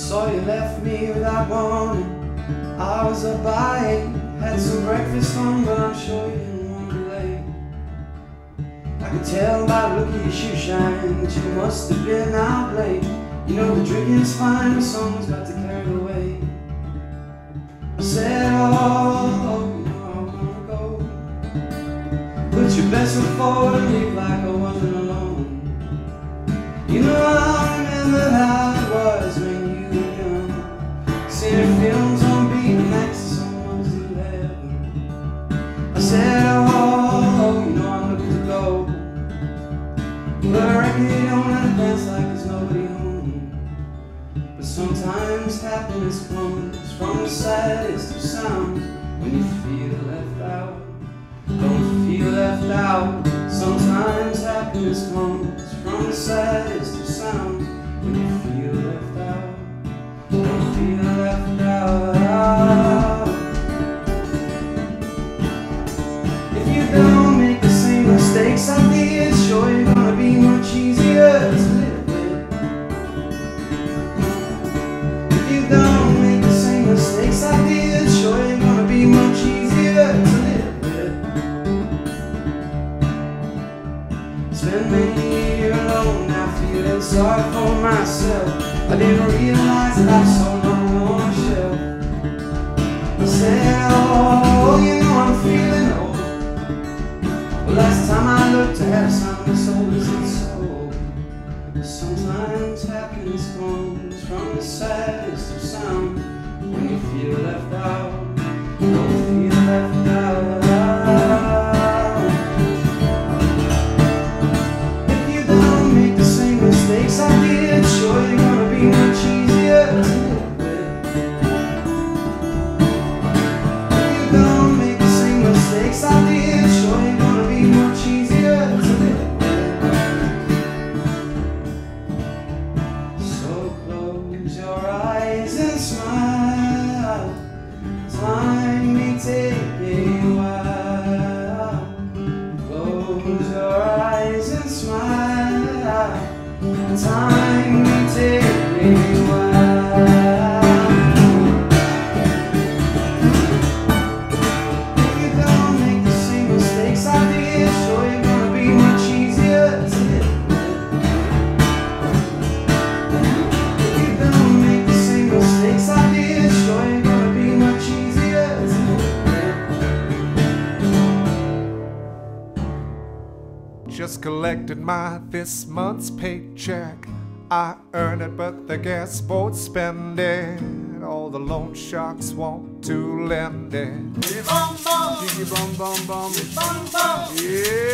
saw you left me without warning. I was up by 8, had some breakfast on, but I'm sure you didn't want to be late. I could tell by the look of your shoe shine that you must have been out late. You know the drinking's fine, the song's about to carry the weight. I said, oh, you know I wanna go. Put your best foot forward and leave like I wasn't alone. You know I remember how it was when you were young, seeing films on beat next to someone's new heaven. I said, oh, you know I'm looking to go, but I reckon you don't have to dance like there's nobody home. But sometimes happiness comes from the saddest of sounds, when you feel left out. Don't feel left out. Sometimes happiness comes from the saddest of sounds, when you feel left out. Don't feel left out. If you don't make the same mistakes I did, sure you're gonna be much easier to live with. If you don't make the same mistakes I did, sure you're gonna be much easier to live with. Spent many years alone now, feeling sorry for myself. I didn't realize that I was so long on a shelf. I said, oh, you know I'm feeling old. Well, last time I looked, I had a sign as old as its soul. Sometimes happiness comes from the saddest of sounds, when you feel left out. Don't feel left out. Mistakes I did, sure you're gonna be much easier to live with. If you don't make the same mistakes I did, sure you're gonna be much easier to live with. So close your eyes and smile. Time may take a while. Close your eyes and smile. Time may take a while. If you don't make the same mistakes I did, sure you're gonna be much easier to live with. If you don't make the same mistakes I did, sure you're gonna be much easier to live with. Just collected my this month's paycheck. I earn it, but the gas won't spend it. All the loan sharks want to lend it. Yeah.